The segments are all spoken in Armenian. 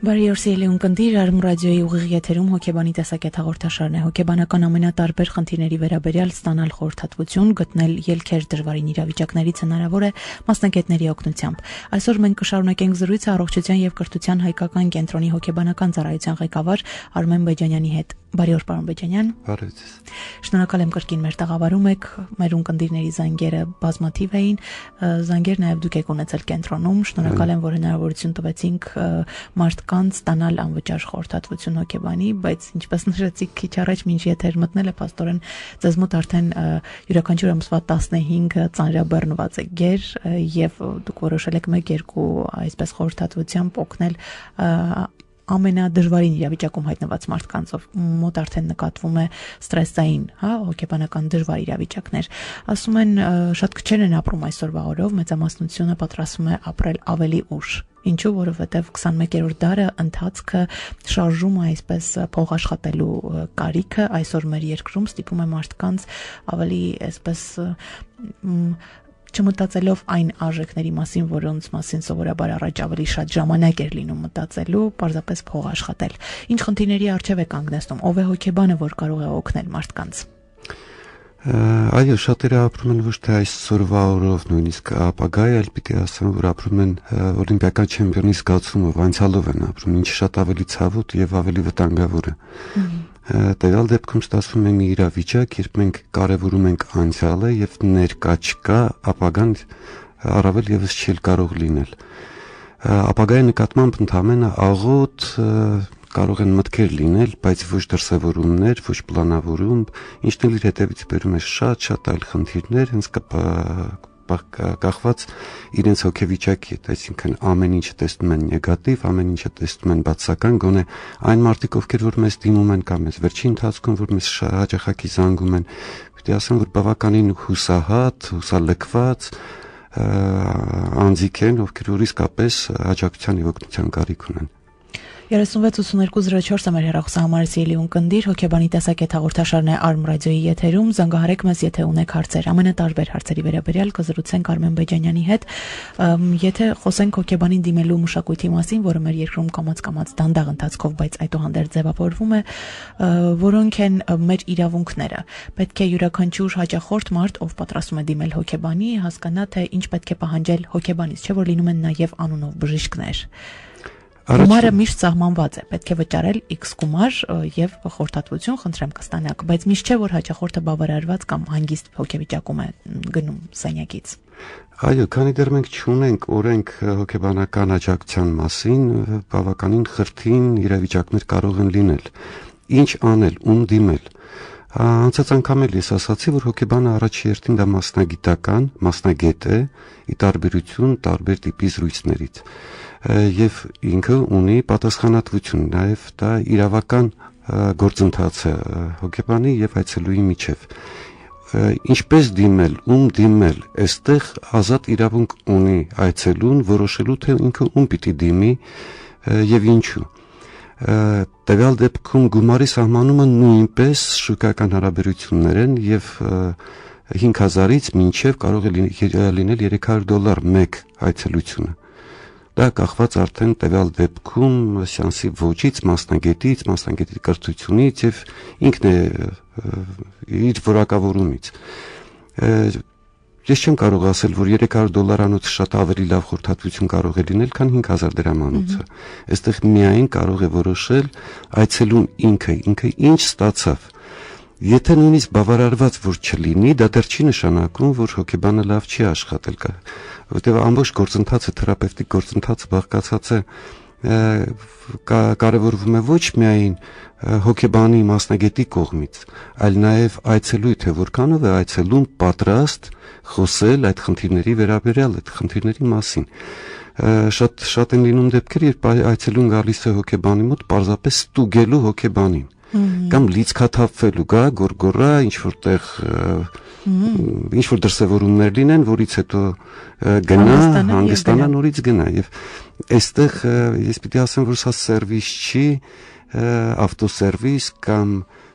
Բարի օր սիրելի ունկնդիր, Արմ ռադիոյի ուղիղ եթերում հոգեբանի տեսակետ հաղորդաշարն է։ Հոգեբանական ամենատարբեր խնդիրների վերաբերյալ ստանալ խորհրդատվություն, գտնել ելքեր դժվարին իրավիճակներից հնարավոր է մասնագետների օգնությամբ։ Այսօր մենք կշարունակենք զրույցը առողջության եւ կրթության հայկական կենտրոնի հոգեբանական ծառայության ղեկավար Արմեն Բեջանյանի հետ։ Բարի օր, պարոն Բեջանյան։ Բարի օր։ Շնորհակալ եմ կրկին մեր տաղավարում եք, մեր ունկնդիրների զանգերը բազմաթիվ էին, զանգեր նաև դուք եք ունեցել կենտրոնում, շնորհակալ եմ, որ հնարավորություն տվեցինք մարդկանց ստանալ անվճար խորհրդատվություն հոգեբանի, բայց ինչպես նշեցիք քիչ առաջ մինչ եթեր մտնելը փաստորեն ձեզ մոտ արդեն յուրաքանչյուր ամսվա 15 ծանրաբեռնված է գեր եւ դուք որոշել եք 1-2 այսպես խորհրդատվությամբ օգնել ամենադժվարին իրավիճակում հայտնված մարդկանց, ով մոտ արդեն նկատվում է ստրեսային, հոգեբանական դժվար իրավիճակներ։ Ասում են շատ քչեր են ապրում այսօրվա օրով, մեծամասնությունը պատրաստվում է ապրել ավելի ուշ։ Ինչու, որովհետև 21-րդ դարը ընթացքը շարժում է այսպես փող աշխատելու կարիքը, այսօր մեր երկրում ստիպում է մարդկանց ավելի այսպես չմտածելով այն արժեքների մասին, որոնց մասին սովորաբար առաջ ավելի շատ ժամանակ էր լինում մտածելու, պարզապես փող աշխատել։ Ինչ խնդիրների առջև է կանգնեցնում, ով է հոգեբանը, որ կարող է օգնել մարդկանց։ Այո, շատերը ապրում են ոչ թե այսօրվա օրով, նույնիսկ ապագայի, այլ պիտի ասեմ, որ ապրում են օլիմպիական չեմպիոնի զգացումով, անցյալով են ապրում, ինչը շատ ավելի ցավոտ եւ ավելի վտանգավոր է։ Տվյալ դեպքում ստացվում է մի իրավիճակ, երբ մենք կարևորում ենք անցյալը եւ ներկա չկա, ապագան առավել եւս չի կարող լինել։ Ապագայի նկատմամբ ընդհանրապես աղոտ կարող են մտքեր լինել, բայց ոչ դրսևորումներ, ոչ պլանավորում, ինչն էլ իր հետևից բերում է շատ այլ խնդիրներ, հենց կախված իրենց հոգեվիճակի հետ, այսինքն ամեն ինչը տեսնում են նեգատիվ, ամեն ինչը տեսնում են բացասական, գոնե այն մարդիկ, ովքեր որ մեզ դիմում են կամ մեզ վերջին ընթացքում, որ մեզ հաճախակի զանգում են, պիտի ասեմ, որ բավականին հուսահատ, հուսալքված անձիկ են, ովքեր որ իսկապես աջակցության եւ օգնության կարիք ունեն։ 368204 մեր հեռախոսահամարը սիրելի ունկնդիր, հոգեբանի տեսակետ հաղորդաշարն է Արմ ռադիոյի եթերում, զանգահարեք մեզ, եթե ունեք հարցեր, ամենատարբեր հարցերի վերաբերյալ կզրուցենք Արմեն Բեջանյանի հետ, եթե խոսենք հոգեբանին դիմելու մշակույթի մասին, որը մեր երկրում կամաց դանդաղ ընթացքով, բայց այդուհանդերձ ձևավորվում է, որոնք են մեր իրավունքները։ Պետք է յուրաքանչյուր հաճախորդ մարդ, ով պատրաստվում է դիմել հոգեբանի, հասկանա, թե ինչ պետք է պահանջել հոգեբանից, չէ՞ որ լինում են նաև անունով բժիշկներ։ Գումարը միշտ սահմանված է, պետք է վճարել X գումար եւ խորհրդատվություն խնդրեմ կստանաք, բայց միշտ չէ որ հաճախորդը բավարարված կամ հանգիստ հոգեվիճակում է գնում սենյակից։ Այո, քանի դեռ մենք չունենք օրենք հոգեբանական աջակցության մասին, բավականին խրթին իրավիճակներ կարող են լինել։ Ինչ անել, ում դիմել։ Անցած անգամ էլ ես ասացի, որ հոգեբանը առաջի հերթին դա մասնագետ է, ի տարբերություն տարբեր տիպի զրույցներից։ Եվ ինքը ունի պատասխանատվություն, նաև դա իրավական գործընթաց է հոգեբանի եւ այցելուի միջև։ Ինչպես դիմել, ում դիմել, այստեղ ազատ իրավունք ունի այցելուն որոշելու, թե ինքը ում պիտի դիմի եւ ինչու։ Տվյալ դեպքում գումարի սահմանումը նույնպես շուկայական հարաբերություններ են եւ 5000-ից մինչև կարող է լինել $300 մեկ այցելությունը։ Դա կախված արդեն տվյալ դեպքում սեանսի ոճից, մասնագետի կրթությունից եւ ինքն է իր որակավորումից։ Ես չեմ կարող ասել, որ $300 շատ ավելի լավ խորհրդատվություն կարող է լինել, քան 5000 դրամանոցը։ Այստեղ միայն կարող է որոշել այցելուն ինքը ինչ ստացավ։ Եթե նույնիսկ բավարարված որ չլինի, դա դեռ չի նշանակում, որ հոգեբանը լավ չի աշխատել, որտեղ ամբողջ գործընթացը, թերապևտիկ գործընթացը բաղկացած է կարևորվում է ոչ միայն հոգեբանի մասնագետի կողմից, այլ նաև այցելուի, թե որքանով է այցելուն պատրաստ խոսել այդ խնդիրների վերաբերյալ, այդ խնդիրների մասին։ Շատ են լինում դեպքեր, երբ այցելուն գալիս է հոգեբանի մոտ պարզապես ստուգելու հոգեբանին, կամ լիցքաթափվելու, գորգորա, ինչ որ դրսևորումներ լինեն, որից հետո գնա, հանգստանա, նորից գնա, եւ այստեղ ես պիտի ասեմ, որ սա սերվիս չի, ավտոսերվիս կամ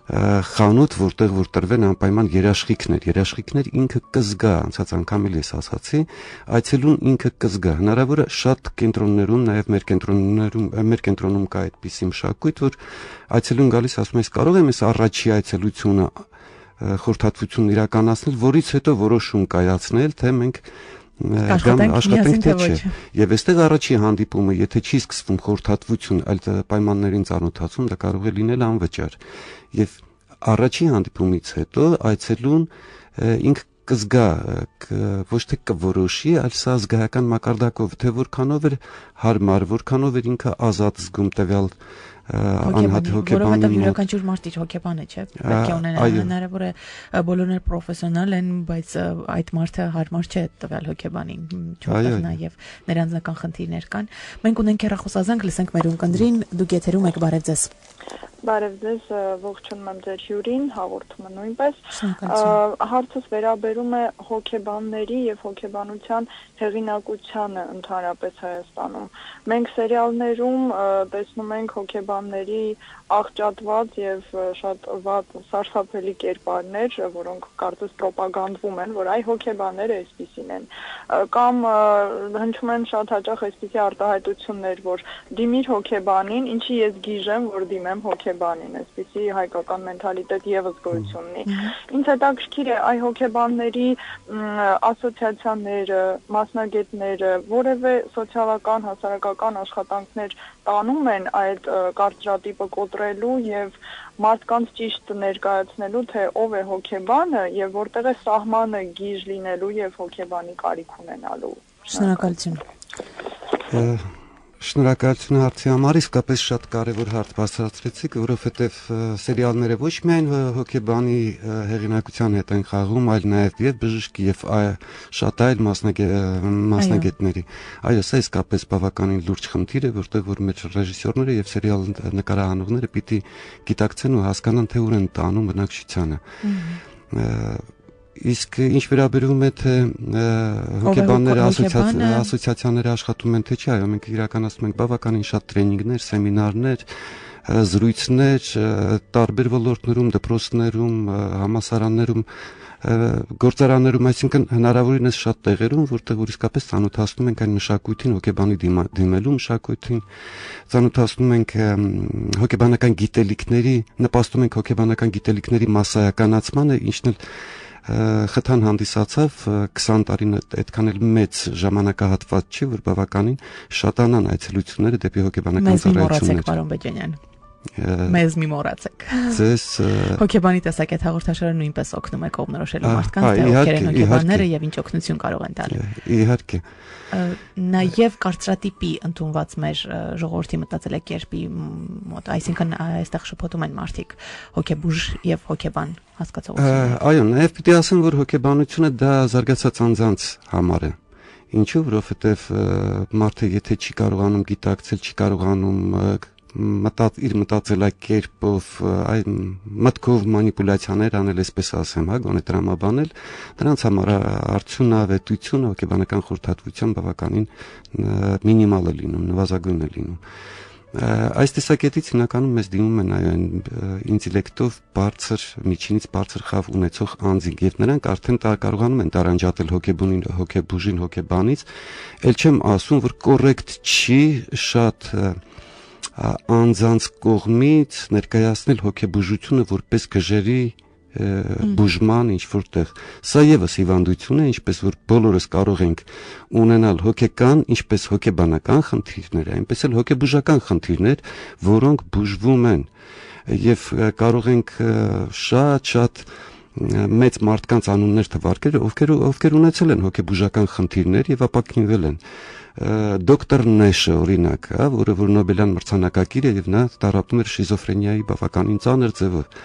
խանութ, որտեղ որ տրվեն անպայման երաշխիքներ ինքը կզգա, անցած անգամ էլ ես ասացի, այցելուն ինքը կզգա։ Հնարավոր է շատ կենտրոններում, նաև մեր կենտրոնում կա այդպիսի մշակույթ, որ այցելուն գալիս ասում ես կարող եմ ես առաջի այցելությունը խորհրդատվություն իրականացնել, որից հետո որոշում կայացնել, թե մենք աշխատենք թե չէ։ Եվ այստեղ առաջի հանդիպումը, եթե չի սկսվում խորհրդատվություն, այլ պայմաններին ծանոթացում, դա կարող է լինել անվճար։ Եվ առաջի հանդիպումից հետո այցելուն ինքը կզգա, ոչ թե կորոշի, այլ սա զգայական մակարդակով, թե որքանով է հարմար, որքանով է ինքը ազատ զգում տվյալ անհատ հոգեբանի որովհետև յուրաքանչյուր մարդ իր հոգեբանը չէ, պետք է ունենալ հնարավոր է բոլորներ պրոֆեսիոնալ են, բայց այդ մարդը հարմար չէ տվյալ հոգեբանին, չորտեղ նաև նրա անձնական խնդիրներ կան։ Մենք ունենք հեռախոսազանգ, լսենք մեր ունկնդրին, դուք եթերում եք, բարև ձեզ։ Բարև ձեզ, ողջունում եմ ձեր հյուրին, հաղորդումը նույնպես։ Հարցս վերաբերում է հոգեբանների եւ հոգեբանության հեղինակությանը ընդհանրապես Հայաստանում։ Մենք սերիալներում տեսնում ենք հոգեբանների աղճատված եւ շատ վատ սարսափելի կերպարներ, որոնք կարծես պրոպագանդվում են, որ այ հոգեբանները այսպիսին են։ Կամ հնչում են շատ հաճախ այսպիսի արտահայտություններ, որ դիմիր հոգեբանին, ինչի ես գիժեմ, որ դիմեմ հոգեբանին, այսպիսի հայկական մենթալիտետ եւս գոյություն ունի։ Ինձ հետաքրքիր է այ հոգեբանների ասոցիացիաները, մասնագետները որևէ սոցիալական, հասարակական աշխատանքներ տանում են այդ կարծրատիպը կոտրելու եւ մարդկանց ճիշտ ներկայացնելու, թե ով է հոգեբանը եւ որտեղ է սահմանը գիժ լինելու եւ հոգեբանի կարիք ունենալու։ Շնորհակալություն։ Շնորհակալություն հարցի համար, իսկապես շատ կարևոր հարց բացատրեցիք, որովհետև սերիալները ոչ միայն հոգեբանի հեղինակության հետ են խաղում, այլ նաև եւ բժշկի եւ շատ այլ մասնագետների։ Այո, սա իսկապես բավականին լուրջ խնդիր է, որտեղ որ մեր ռեժիսորները եւ սերիալ նկարահանողները պիտի գիտակցեն ու հասկանան, թե ուր են տանում բնակչությանը։ Իսկ ինչ վերաբերում է թե հոգեբանները ասոցիացիաները աշխատում են թե չէ, այո, մենք իրականացնում ենք բավականին շատ տրեյնինգներ, սեմինարներ, զրույցներ տարբեր ոլորտներում, դպրոցներում, համալսարաններում, գործարաններում, այսինքն հնարավորինս շատ տեղերում, որտեղ որ իսկապես ծանոթացնում ենք այն մշակույթին, հոգեբանի դիմելու մշակույթին, ծանոթացնում ենք հոգեբանական գիտելիքների, նպաստում ենք հոգեբանական գիտելիքների մասսայականացմանը, ինչն էլ խթան հանդիսացավ 20 տարին այդքան էլ մեծ ժամանակահատված չի, որ բավականին շատանան այցելությունները դեպի հոգեբանական ծառայություններ։ Մեզ մի մոռացեք, պարոն Բեջանյան։ Մեզ մի մոռացեք։ Ձեզ հոգեբանի տեսակետ հաղորդաշարը նույնպես օգնում է կողմնորոշելու մարդկանց, թե ովքեր են հոգեբանները եւ ինչ օգնություն կարող են տալ։ Իհարկե։ Նաև կարծրատիպի ընդունված մեր ժողովրդի մտածելակերպի մոտ, այսինքն այստեղ շփոթում են մարդիկ հոգեբուժ եւ հոգեբան հասկացողությունը։ Այո, նաև պիտի ասեմ, որ հոգեբանությունը դա զարգացած անձանց համար է։ Ինչու՞, որովհետև մարդը եթե չի կարողանում գիտակցել, չի կարողանում իր մտածելակերպով, այն մտքով մանիպուլյացիաներ անել, այսպես ասեմ, գոնե տրամաբանել, դրանց համար արդյունավետությունը հոգեբանական խորհրդատվության բավականին մինիմալ է լինում, նվազագույն է լինում։ Այս տեսակետից հիմնականում մեզ դիմում են այն ինտելեկտով բարձր, միջինից բարձր խավ ունեցող անձինք, եւ նրանք արդեն կարողանում են տարանջատել հոգեբուժին հոգեբանից, ել չեմ ասում, որ կոռեկտ չի շատ անձանց կողմից ներկայացնել հոգեբուժությունը որպես գժերի բուժման ինչ որտեղ։ Սա եւս հիվանդություն է, ինչպես որ բոլորս կարող ենք ունենալ հոգեկան, ինչպես հոգեբանական խնդիրներ, այնպես էլ հոգեբուժական խնդիրներ, որոնք բուժվում են, եւ կարող ենք շատ մեծ մարդկանց անուններ թվարկել, ովքեր ունեցել են հոգեբուժական խնդիրներ եւ ապաքինվել են։ Դոկտոր Նեշը օրինակ, որը որ Նոբելյան մրցանակակիր է եւ նա տարապում էր շիզոֆրենիայի բավականին ծանր ձևով,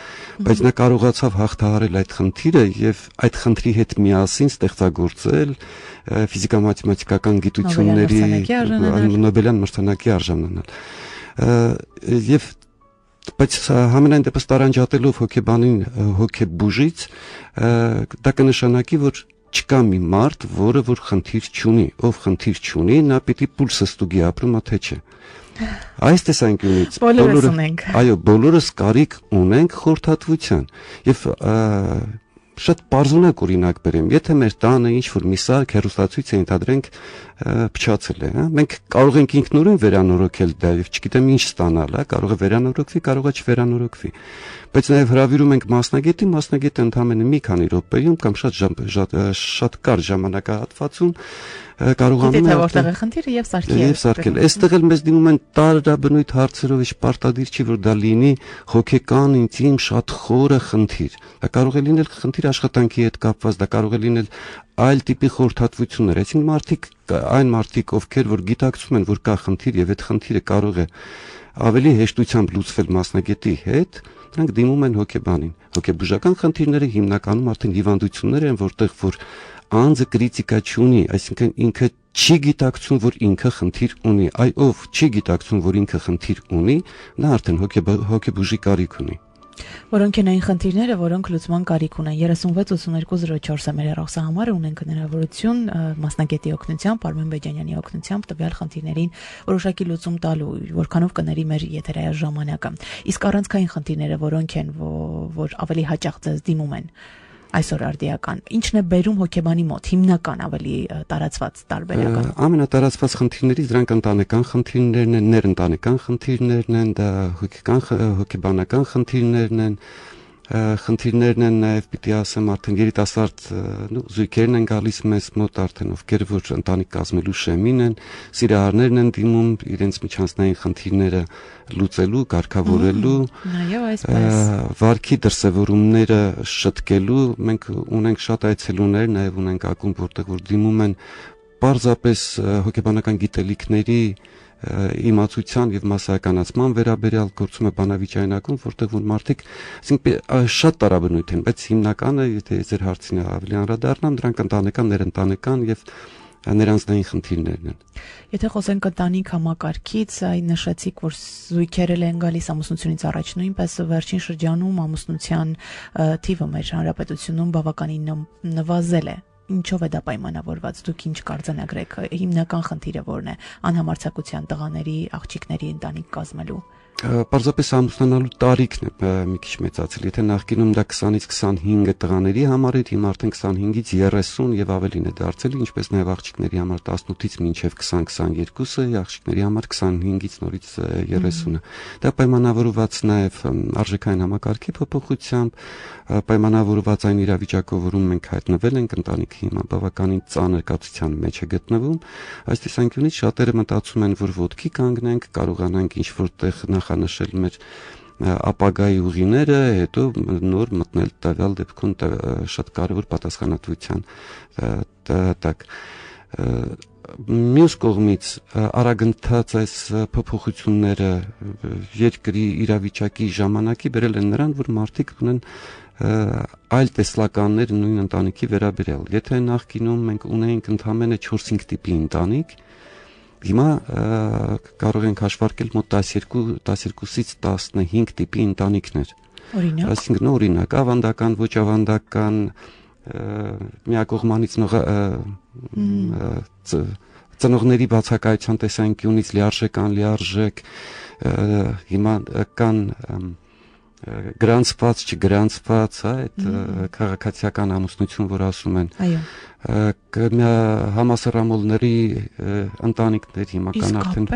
բայց նա կարողացավ հաղթահարել այդ խնդիրը եւ այդ խնդրի հետ միասին ստեղծագործել ֆիզիկա-մաթեմատիկական գիտությունների Նոբելյան մրցանակի արժանանալ։ Եվ բայց համենայն դեպս տարանջատելով հոգեբանին հոգեբուժից, դա կնշանակի, որ չկա մի մարդ, որը որ խնդիր չունի, ով խնդիր չունի, նա պիտի պուլսը ստուգի ապրում, թե չէ։ Այս տեսանկյունից բոլորս կարիք ունենք խորհրդատվության եւ շատ բարձունակ օրինակ բերեմ, եթե մեր տանը ինչ-որ մի սարք հեռուստացույց է ընդհանրենք փչացել է, հա, մենք կարող ենք ինքնուրույն վերանորոգել դա եւ չգիտեմ ինչ ստանալ, հա, կարող է վերանորոգվի, կարող է չվերանորոգվի, բայց նաեւ հրավիրում ենք մասնագետը ընդամենը մի քանի րոպեում կամ շատ կարճ ժամանակահատվածում կարողանում է որտեղ է խնդիրը եւ սարքել։ Այստեղ էլ մեզ դիմում են տարաբնույթ հարցերով, ինչ պարտադիր չի որ դա լինի հոգեկան ինտիմ շատ խորը խնդիր։ Դա կարող է լինել խնդիր աշխատանքի հետ կապված, դա կարող է լինել այլ տիպի խորհրդատվություններ, այսինքն այն մարդիկ, ովքեր որ գիտակցում են, որ կա խնդիր եւ այդ խնդիրը կարող է ավելի հեշտությամբ լուծվել մասնագետի հետ, նրանք դիմում են հոգեբանին։ Հոգեբուժական խնդիրները հիմնականում արդեն հիվանդություններ են, որտեղ որ անձը կրիտիկա չունի, այսինքն ինքը չի գիտակցում, որ ինքը խնդիր ունի, ով չի գիտակցում, որ ինքը խնդիր ունի, նա արդեն հոգեբուժի կարիք ունի։ Որոնք են այն խնդիրները, որոնք լուծման կարիք ունեն։ 368204 է մեր հեռախոսահամարը, ունենք հնարավորություն մասնագետի օգնությամբ, Արմեն Բեջանյանի օգնությամբ տվյալ խնդիրներին որոշակի լուծում տալու, որքանով կների մեր եթերային ժամանակը։ Իսկ առանցքային խնդիրները որոնք են, որ ավելի հաճախ ձեզ դիմում են այսօր արդիական, ինչն է բերում հոգեբանի մոտ, հիմնական ավելի տարածված տարբերական։ Ամենատարածված խնդիրներից դրանք ընտանեկան խնդիրներն են, ներընտանեկան խնդիրներն են, դա հոգեբանական խնդիրներն են, խնդիրներն են նաև պիտի ասեմ արդեն երիտասարդ զույգերն են գալիս մեզ մոտ արդեն ովքեր որ ընտանիք կազմելու շեմին են, սիրահարներն են դիմում իրենց միջանցքային խնդիրները լուծելու, կարգավորելու, վարքի դրսևորումները շտկելու, մենք ունենք շատ այցելուներ, նաև ունենք ակումբ, որտեղ որ դիմում են պարզապես հոգեբանական գիտելիքների իմացության եւ մասսայականացման վերաբերյալ գործում է բանավիճայնակում, որտեղ որ մարդիկ, այսինքն շատ տարաբնույթ են, բայց հիմնականը, եթե ձեր հարցին ավելի անդրադառնամ, դրանք ընտանեկան, ներընտանեկան եւ ներանձնային խնդիրներն են։ Եթե խոսենք ընտանիք համակարգից, նշեցիք, որ զույգերը են գալիս ամուսնությունից առաջ, նույնպես վերջին շրջանում ամուսնության թիվը մեր հանրապետությունում բավականին նվազել է։ Ինչով է դա պայմանավորված, դուք ինչ կարձանագրեք, հիմնական խնդիրը որն է անհամարձակության տղաների, աղջիկների ընտանիք կազմելու։ Պարզապես ամուսնանալու տարիքն է մի քիչ մեծացել, եթե նախկինում դա 20-ից 25 տղաների համար էր, հիմա արդեն 25-ից 30 եւ ավելին է դարձել, ինչպես նաեւ աղջիկների համար 18-ից մինչեւ 20-22-ը, աղջիկների համար 25-ից նորից 30-ը։ Դա պայմանավորված նաեւ արժեքային համակարգի փոփոխությամբ, պայմանավորված այն իրավիճակով, որում մենք հայտնվել ենք, ընտանիքը հիմա բավականին ծանր կացության մեջ է գտնվում, այս տեսանկյունից շատերը մտածում են, որ ոտքի կանգնենք, կարողանանք ինչ որտեղ նախանշել մեր ապագայի ուղիները, հետո նոր մտնել տվյալ դեպքում շատ կարևոր պատասխանատվության տակ։ Մյուս կողմից արագընթաց այս փոփոխությունները երկրի իրավիճակի ժամանակի բերել են նրան, որ մարդիկ ունեն այլ տեսլականներ նույն ընտանիքի վերաբերյալ։ Եթե նախկինում մենք ունեինք ընդամենը 4-5 տիպի ընտանիք, հիմա կարող ենք հաշվարկել մոտ 12-ից 15 տիպի ընտանիքներ։ Օրինակ։ Այսինքն օրինակ ավանդական, ոչ ավանդական, միակողմանից ծնողների բացակայության տեսանկյունից լիարժեք, անլիարժեք, հիմա կան գրանցված, չգրանցված, այդ քաղաքացիական ամուսնություն, որ ասում են։ Այո։ Համասեռամոլների ընտանիքներ հիմա կան արդեն,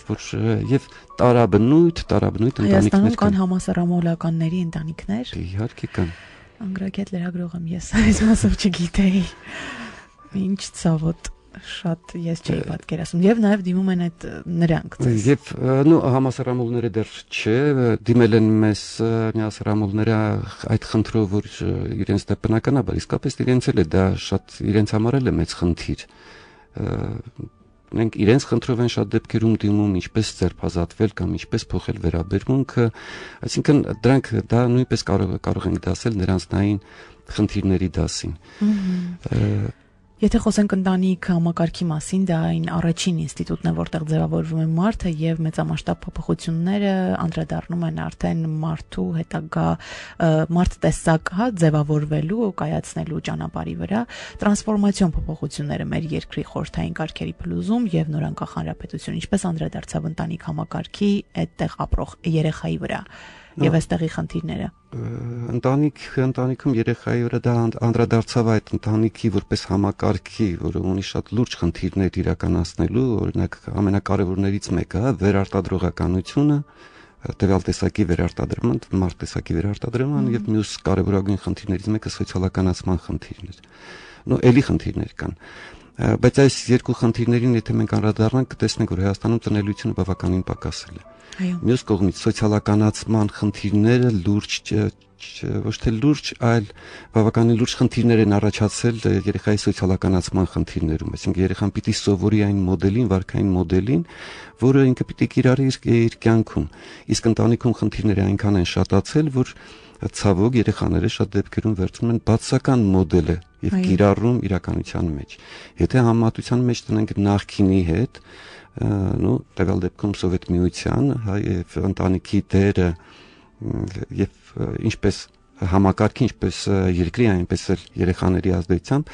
որ եւ տարաբնույթ ընտանիքներ կան։ Հայաստանում կան համասեռամոլականների ընտանիքներ։ Իհարկե կան։ Անգրագետ լրագրող եմ ես, այս մասով չգիտեի։ Ինչ ցավոտ, շատ ես չէի պատկերացնում եւ նաեւ դիմում են այդ նրանք ձեզ։ Եվ համասեռամոլները դեռ չէ, դիմել են մեզ միասեռամոլները այդ խնդրով, որ իրենց դա բնականաբար իսկապես իրենց էլ է դա շատ իրենց համար էլ է մեծ խնդիր։ Մենք իրենց խնդրով են շատ դեպքերում դիմում, ինչպես ձերբազատվել կամ ինչպես փոխել վերաբերմունքը, այսինքն դրանք դա նույնպես կարող ենք դասել նրանցնային խնդիրների դասին։ Եթե խոսենք ընտանիք համակարգի մասին, դա այն առաջին ինստիտուտն է, որտեղ ձևավորվում է մարդը եւ մեծամասշտաբ փոփոխությունները անդրադառնում են արդեն մարդու հետագա մարդ տեսակ, ձևավորվելու ու կայացնելու ճանապարհի վրա, տրանսֆորմացիոն փոփոխությունները մեր երկրի խորհրդային կարգերի փլուզում եւ նորանկախ հանրապետություն, ինչպես անդրադարձավ ընտանիք համակարգի այդտեղ ապրող երեխայի վրա եւ այստեղի խնդիրները։ Ընտանիքում երեխայի վրա դա անդրադարձավ այդ ընտանիքի որպես համակարգի, որը ունի շատ լուրջ խնդիրներ իրականացնելու, օրինակ ամենակարևորներից մեկը, վերարտադրողականությունը, տվյալ տեսակի վերարտադրման, մարդ տեսակի վերարտադրման եւ մյուս կարևորագույն խնդիրներից մեկը սոցիալականացման խնդիրն էր։ Էլի խնդիրներ կան։ Բայց այս երկու խնդիրներին եթե մենք անդրադառնանք, կտեսնենք, որ Հայաստանում ծնելիությունը բավականին պակասել է։ Մյուս կողմից սոցիալականացման խնդիրները լուրջ, ոչ թե լուրջ, այլ բավականին լուրջ խնդիրներ են առաջացել երեխայի սոցիալականացման խնդիրներում, այսինքն երեխան պիտի սովորի այն մոդելին, վարքային մոդելին, որը ինքը պիտի կիրառի իր կյանքում։ Իսկ ընտանիքում խնդիրները այնքան են շատացել, որ ցավոք երեխաները շատ դեպքերում վերցնում են բացական մոդելը եւ կիրառում իրականության մեջ։ Եթե համեմատության մեջ տնենք նախկինի հետ, տվյալ դեպքում Սովետ Միության եւ ընտանիքի դերը եւ ինչպես համակարգի, ինչպես երկրի, այնպես էլ երեխաների ազդեցությամբ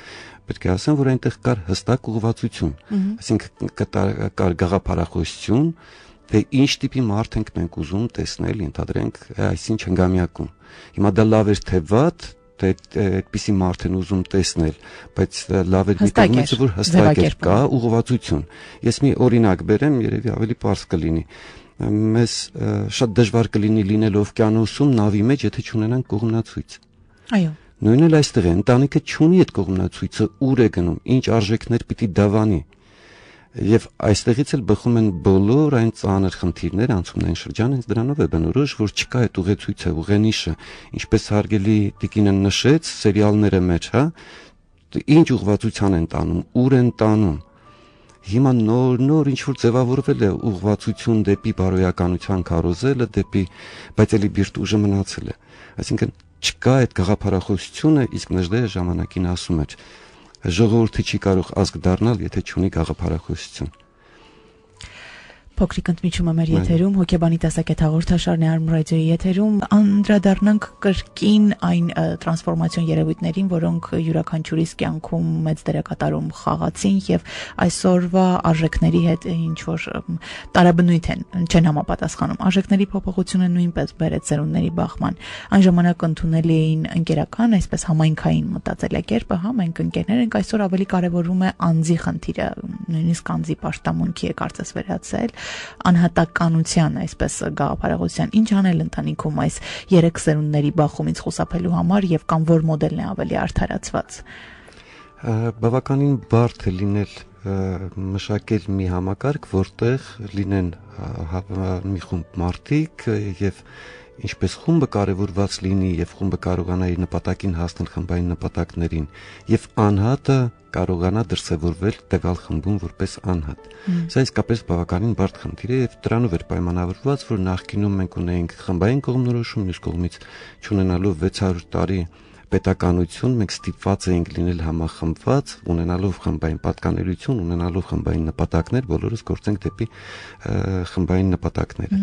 պետք է ասեմ, որ այնտեղ կար հստակ ուղղվածություն, այսինքն կար գաղափարախոսություն, թե ինչ տիպի մարդ ենք մենք ուզում տեսնել, ենթադրենք այսինչ հնգամյակում։ Հիմա դա լավ էր թե վատ, թե այդպիսի մարդ են ուզում տեսնել, բայց լավ էր մի կողմից, որ հստակ էր, կա ուղղվածություն։ Ես մի օրինակ բերեմ, երևի ավելի պարզ կլինի։ Մեզ շատ դժվար կլինի լինել օվկիանոսում նավի մեջ, եթե չունենանք կողմնացույց։ Այո։ Նույնն էլ այստեղ է, ընտանիքը չունի այդ կողմնացույցը, ուր է գնում, ինչ արժեքներ պիտի դավանի։ Եվ այստեղից էլ բխում են բոլոր այն ծանր խնդիրները, անցումնային շրջանը հենց դրանով է բնորոշ, որ չկա այդ ուղեցույցը, ուղենիշը, ինչպես հարգելի տիկինը նշեց, սերիալները մեջ, ինչ ուղղվածության են տանում, ուր են տանում։ Հիմա նոր ինչ որ ձևավորվել է ուղղվածություն դեպի բարոյականության քարոզելը, բայց էլի բիրտ ուժը մնացել է։ Այսինքն չկա այդ գաղափարախոսությունը, իսկ Նժդեհը ժամանակին ասում էր. ժողովուրդը չի կարող ազգ դառնալ, եթե չունի գաղափարախոսություն։ Փոքրիկ ընդմիջումը մեր եթերում, հոգեբանի տեսակետ հաղորդաշարն է Արմ ռադիոյի եթերում, անդրադառնանք կրկին այն տրանսֆորմացիոն երևույթներին, որոնք յուրաքանչյուրիս կյանքում մեծ դերակատարում խաղացին եւ այսօրվա արժեքների հետ ինչ որ տարաբնույթ չեն համապատասխանում։ Արժեքների փոփոխությունը նույնպես բերեց ծերունների բախման։ Այն ժամանակ ընդունելի էին ընկերական, այսպես համայնքային մտածելակերպը, մենք ընկերներ ենք, այսօր ավելի կարևորում է անձի խնդիրը, նույնիսկ անձի պաշտամունքի է կարծես վերածել անհատականության, այսպես գաղափարախոսության։ Ինչ անել ընտանիքում այս երեք սերունդների բախումից խուսափելու համար եւ կամ որ մոդելն է ավելի արդարացված։ Բավականին բարդ է լինել մշակել մի համակարգ, որտեղ լինեն մի խումբ մարդիկ եւ ինչպես խումբը կարևորված լինի եւ խումբը կարողանա իր նպատակին հասնել խմբային նպատակներին եւ անհատը կարողանա դրսևորվել տվյալ խմբում որպես անհատ։ Սա իսկապես բավականին բարդ խնդիր է եւ դրանով էր պայմանավորված, որ նախկինում մենք ունեինք խմբային կողմնորոշում, մյուս կողմից չունենալով 600 տարի պետականություն, մենք ստիպված էինք լինել համախմբված, ունենալով խմբային պատկանելություն, ունենալով խմբային նպատակներ, բոլորս գործենք դեպի խմբային նպատակները։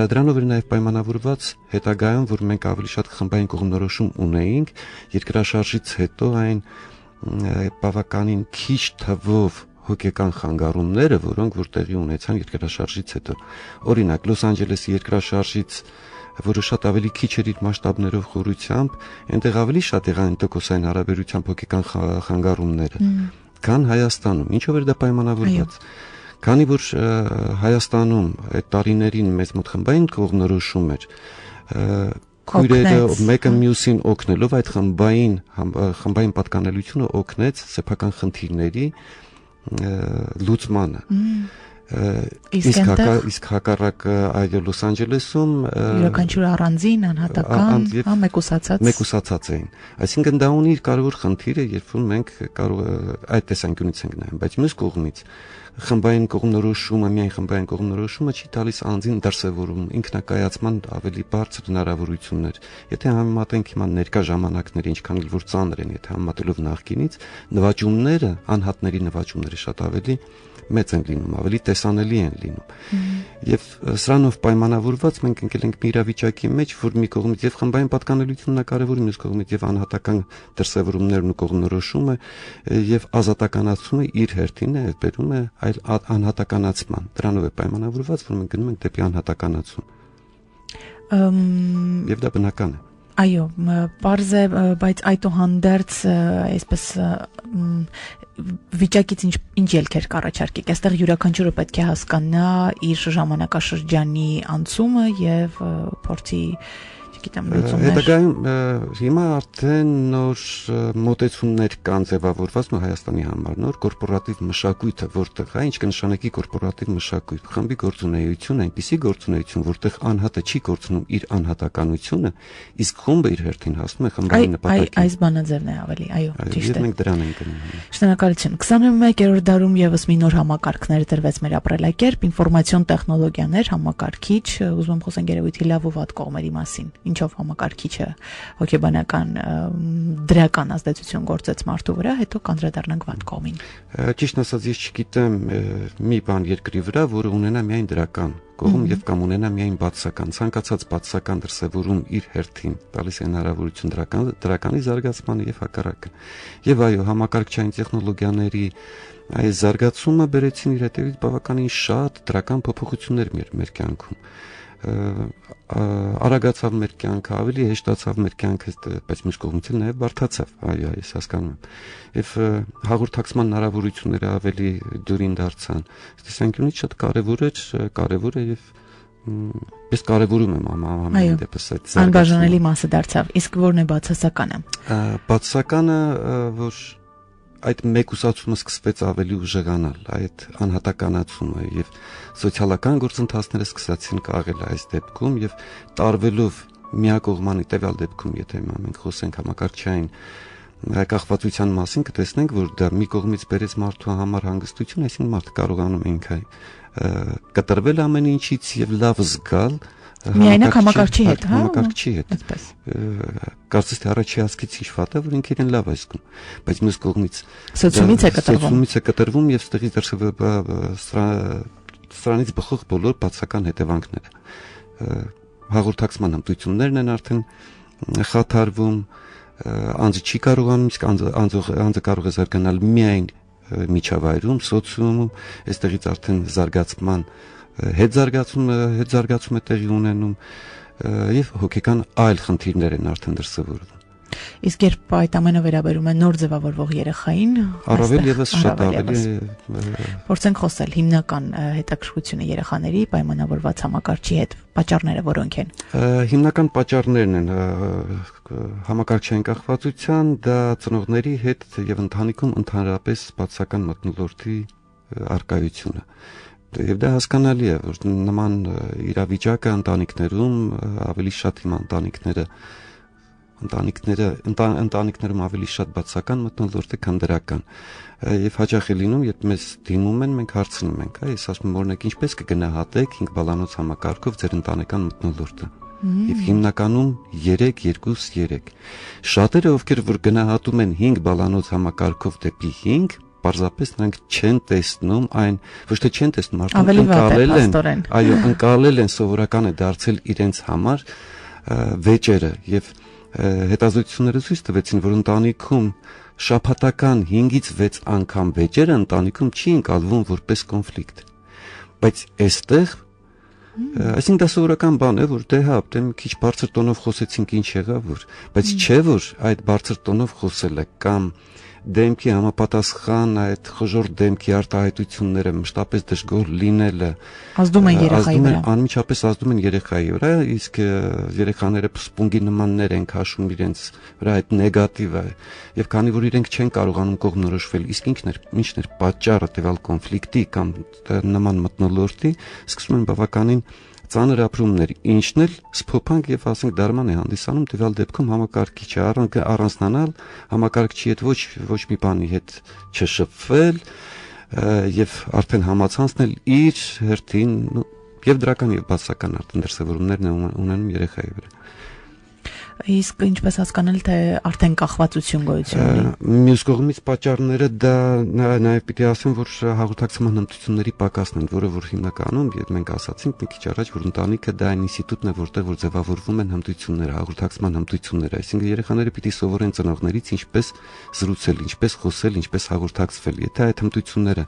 Դրանով էր նաև պայմանավորված հետագայում, որ մենք ավելի շատ խմբային կողմնորոշում ունեինք, երկրաշարժից հետո այն բավականին քիչ թվով հոգեկան խանգարումները, որոնք որ տեղի ունեցան երկրաշարժից հետո։ Օրինակ, Լոս Անջելեսի երկրաշարժից, որը շատ ավելի քիչ էր իր մասշտաբներով խորությամբ, այնտեղ ավելի շատ եղան տոկոսային հարաբերությամբ հոգեկան խանգարումները, քան Հայաստանում։ Ինչով էր դա պայմանավորված։ Քանի որ Հայաստանում այդ տարիներին մեծ մոտ խմբային կողմնորոշում էր, քույրերը մեկը մյուսին օգնելով այդ խմբային պատկանելությունը օգնեց սեփական խնդիրների լուծմանը։ Իսկ հակառակը այո Լոս Անջելեսում յուրաքանչյուր առանձին անհատական մեկուսացած էին։ Այսինքն դա ունի իր կարևոր խնդիրը, երբ որ մենք կարող այդ տեսանկյունից ենք նայում, բայց մյուս կողմից խմբային կողմնորոշումը, միայն խմբային կողմնորոշումը չի տալիս անձին դրսևորում ինքնակայացման ավելի բարձր հնարավորություններ։ Եթե համեմատենք հիմա ներկա ժամանակները ինչքան էլ որ ծանր են, եթե համեմատելով նախկինից, նվաճումները, անհատների նվաճումները շատ ավելի մեծ են լինում, ավելի տեսանելի են լինում։ Եվ սրանով պայմանավորված մենք ընկել ենք մի իրավիճակի մեջ, որ մի կողմից եւ խմբային պատկանելությունն է կարեւոր, մյուս կողմից եւ անհատական դրսևորումներն ու կողմնորոշումը եւ ազատականացումը իր հերթին է բերում է այլ անհատականացման։ Դրանով է պայմանավորված, որ մենք գնում ենք դեպի անհատականացում։ Եվ դա բնական է։ Այո, պարզ է, բայց այդուհանդերձ այսպես վիճակից ինչ ելքեր կառաջարկեք։ Այստեղ յուրաքանչյուրը պետք է հասկանա իր ժամանակաշրջանի անցումը եւ փորձի, չգիտեմ, լուծումներ։ Հետագայում հիմա արդեն նոր մոտեցումներ կան ձևավորված ու Հայաստանի համար նոր կորպորատիվ մշակույթը, որտեղ ինչ կնշանակի կորպորատիվ մշակույթ, խմբի գործունեություն, այնպիսի գործունեություն, որտեղ անհատը չի գործնում իր անհատականությունը, իսկ խումբը իր հերթին հասնում է խմբային նպատակին։ Այս բանաձևն է ավելի, այո, ճիշտ է։ Մենք դրան ենք գնում։ Շնորհակալություն։ 21-րդ դարում եւս մի նոր համակարգներ դրվեց մեր ապրելակերպ, ինֆորմացիոն տեխնոլոգիաներ, համակարգիչ, ուզում եմ խոսենք երևույթի լավ ու վատ կողմերի մասին։ Ինչով համակարգիչը հոգեբանական դրական ազդեցություն գործեց մարդու վրա, հետո կանդրադառնանք վատ կողմին։ Ճիշտ ասած, ես չգիտեմ մի բան երկրի վրա, որը ունենա միայն դրական կողմ եւ կամ ունենա միայն բացական, ցանկացած բացական դրսևորում իր հերթին տալիս է հնարավորություն դրականի զարգացման եւ հակառակը։ Եվ այո, համակարգչային տեխնոլոգիաների այս զարգացումը բերեցին իր հետևից բավականին շատ դրական փոփոխություններ մեր կյանքում։ Արագացավ մեր կյանքը, ավելի հեշտացավ մեր կյանքը, բայց մյուս կողմից էլ նաև բարդացավ, այո, ես հասկանում եմ։ Եվ հաղորդակցման հնարավորությունները ավելի դյուրին դարձան։ Տեսանկյունից շատ կարևոր է եւ ես կարևորում եմ ամեն դեպս այդ զարգացումը։ Անբաժանելի մասը դարձավ։ Իսկ ո՞րն է բացասականը։ Բացասականը, որ այդ մեկուսացումը սկսվեց ավելի ուժեղանալ, այդ անհատականացումը եւ սոցիալական գործընթացները սկսեցին կաղել այս դեպքում եւ տարվելով միակողմանի տվյալ դեպքում, եթե մենք խոսենք համակարգչային կախվածության մասին, կտեսնենք, որ դա մի կողմից բերեց մարդու համար հանգստություն, այսինքն մարդը կարողանում է ինքը կտրվել ամեն ինչից եւ լավ զգալ միայնակ համակարգչի հետ, հա։ Համակարգչի հետ։ Կարծես թե առաջի հասկից ինչ վատ է, որ ինքը իրեն լավ է զգում, բայց մյուս կողմից սոցիումից է կտրվում եւ ստեղից սրանից բխող բոլոր բացական հետևանքները։ Հաղորդակցման հմտություններն են արդեն խաթարվում, անձը չի կարողանում, իսկ անձը կարող է զարգանալ միայն միջավայրում, սոցիումում, այստեղից արդեն զարգացման հետ զարգացումը տեղի ունենում եւ հոգեկան այլ խնդիրներ են արդեն դրսևորվում։ Իսկ երբ այդ ամենը վերաբերում է նոր ձևավորվող երեխային, առավել եւս շատ ավելի փորձենք խոսել հիմնական հետաքրքրությունը երեխաների պայմանավորված համակարգչի հետ, պատճառները որոնք են։ Հիմնական պատճառներն են համակարգչային կախվածության, դա ծնողների հետ եւ ընտանիքում ընդհանրապես բացական մթնոլորտի արկայությունը։ Եվ դա հասկանալի է, որ նման իրավիճակը ընտանիքներում ավելի շատ հիմա ընտանիքներում ավելի շատ բացական մթնոլորտ է, քան դրական։ Եվ հաճախ է լինում, երբ մեզ դիմում են, մենք հարցնում ենք, ես ասում եմ, օրինակ, ինչպես կգնահատեք 5 բալանոց համակարգով ձեր ընտանեկան մթնոլորտը։ Եվ հիմնականում 3-2-3։ Շատերը, ովքեր որ գնահատում են 5 բալանոց համակարգով դեպի 5, պարզապես նրանք չեն տեսնում այն, ոչ թե չեն տեսնում, արդեն ընկալել են, այո, ընկալել են, սովորական է դարձել իրենց համար վեճերը եւ հետազոտությունները ցույց տվեցին, որ ընտանիքում շաբաթական 5-ից 6 անգամ վեճերը ընտանիքում չի ընկալվում որպես կոնֆլիկտ։ Բայց այստեղ այսինքն դա սովորական բան է, որ դե հա, դե մի քիչ բարձր տոնով խոսեցինք, ինչ եղավ, բայց չէ որ այդ բարձր տոնով խոսելը կամ դեմքի համապատասխան այդ խժոր դեմքի արտահայտությունները մշտապես դժգոհ լինելը ազդում են երեխայի վրա, անմիջապես ազդում են երեխայի վրա, իսկ երեխաները սպունգի նմաններ են քաշում իրենց վրա այդ նեգատիվը, եւ քանի որ իրենք չեն կարողանում կողմնորոշվել, իսկ ինչն էր պատճառը տվյալ կոնֆլիկտի կամ նման մթնոլորտի, սկսում են բավականին ծանր ապրումներ, ինչն էլ սփոփանք եւ ասենք դարման է հանդիսանում տվյալ դեպքում համակարգիչը առանձնանալ, համակարգչի հետ ոչ մի բանի հետ չշփվել, եւ արդեն համացանցն էլ իր հերթին եւ դրական եւ բացական արդեն դրսեւորումներն ունենում երեխայի վրա։ Իսկ ինչպես հասկանալ, թե արդեն կախվածություն գոյություն ունի։ Մյուս կողմից պատճառները դա նաև պիտի ասեմ, որ հաղորդակցման հմտությունների պակասն են, որը որ հիմնականում, եւ մենք ասացինք մի քիչ առաջ, որ ընտանիքը դա այն ինստիտուտն է, որտեղ որ ձևավորվում են հմտությունները, հաղորդակցման հմտությունները, այսինքն երեխաները պիտի սովորեն ծնողներից ինչպես զրուցել, ինչպես խոսել, ինչպես հաղորդակցվել։ Եթե այդ հմտությունները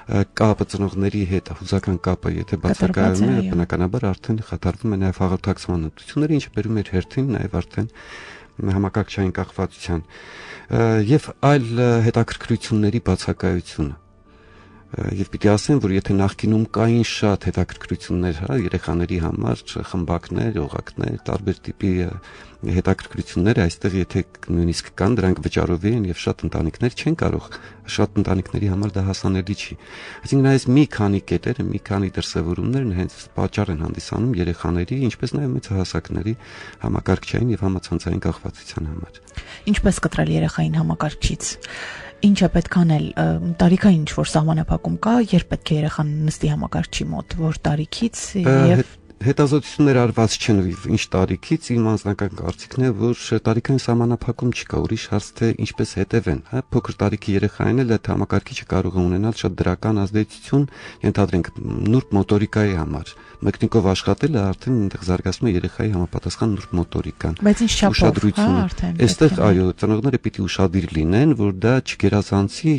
կապը ծնողների հետ, հուզական կապը, եթե բացակայում է, բնականաբար արդեն խաթարվում է նաև հաղորդակցման հմտությունները, ինչը բերում է հերթին նաև արդեն համակարգչային կախվածության եւ այլ հետաքրքրությունների բացակայությունը։ Եվ պիտի ասեմ, որ եթե նախկինում կային շատ հետաքրքրություններ, երեխաների համար, խմբակներ, օղակներ, տարբեր տիպի հետաքրքրություններ, այստեղ եթե նույնիսկ կան, դրանք վճարովի են եւ շատ ընտանիքներ չեն կարող, շատ ընտանիքների համար դա հասանելի չի։ Այսինքն այս մի քանի կետերը, մի քանի դրսևորումներն հենց պատճառ են հանդիսանում երեխաների, ինչպես նաեւ մեծահասակների համակարգչային եւ համացանցային կախվածության համար։ Ինչպես կտրել երեխային համակարգչից։ Ինչ է պետք անել, տարիքային ինչ-որ սահմանափակում կա, երբ պետք է երեխան նստի համակարգչի մոտ, որ տարիքից եւ հետազոտություններ արված չեն ինչ տարիքից, իմ անձնական կարծիքն է, որ տարիքային սահմանափակում չկա, ուրիշ հարց թե ինչպես հետևեն, փոքր տարիքի երեխային էլ այդ համակարգիչը կարող է ունենալ շատ դրական ազդեցություն, ենթադրենք նուրբ մոտորիկայի համար։ Մեկնիկով աշխատելը արդեն այնտեղ զարգացնում է երեխայի համապատասխան նուրբ մոտորիկան։ Բայց ինչ չափով, արդեն։ Այստեղ այո, ծնողները պիտի ուշադիր լինեն, որ դա չգերազանցի,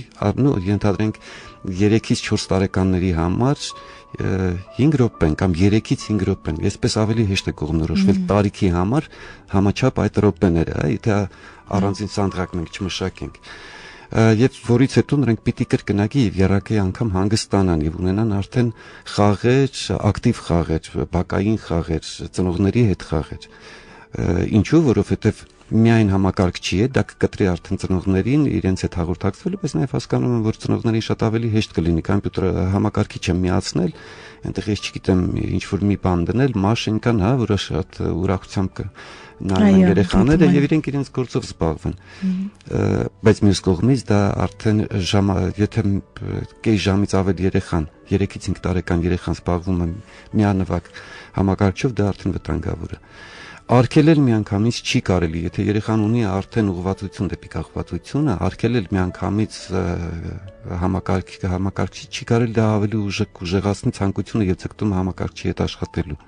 ենթադրենք 3-ից 4 տարեկանների համար 5 րոպեն կամ 3-ից 5 րոպեն, այսպես ավելի հեշտ է կողմնորոշվել տարիքի համար համաչափ այդ րոպեները, եթե առանձին սանդղակ մենք չմշակենք։ Եվ որից հետո նրանք պիտի կրկնակի եւ երակի անգամ հանգստանան եւ ունենան արդեն խաղեր, ակտիվ խաղեր, բակային խաղեր, ծնողների հետ խաղեր։ Ինչու, որովհետեւ միայն համակարգչի է, դա կկտրի արդեն ծնողներին իրենց հետ հաղորդակցվելու, բայց նաև հասկանում եմ, որ ծնողներին շատ ավելի հեշտ կլինի կոմպյուտերը համակարգիչը միացնել, այնտեղ ես չգիտեմ, ինչ որ մի բան դնել, մաշին կան, որը շատ ուրախությամբ նայում են երեխաները եւ իրենց գործով զբաղվեն։ Բայց մյուս կողմից դա արդեն եթե կես ժամից ավելի երեխան, 3-ից 5 տարեկան երեխան զբաղվում է միանվագ համակարգչով, դա արդեն վտանգավոր է։ Արգելել միանգամից չի կարելի, եթե երեխան ունի արդեն ուղղվածություն դեպի կախվածությունը, արգելել միանգամից համակարգչի չի կարելի, դա ավելի ուժեղացնի ցանկությունը եւ ձգտումը համակարգչի հետ աշխատելու։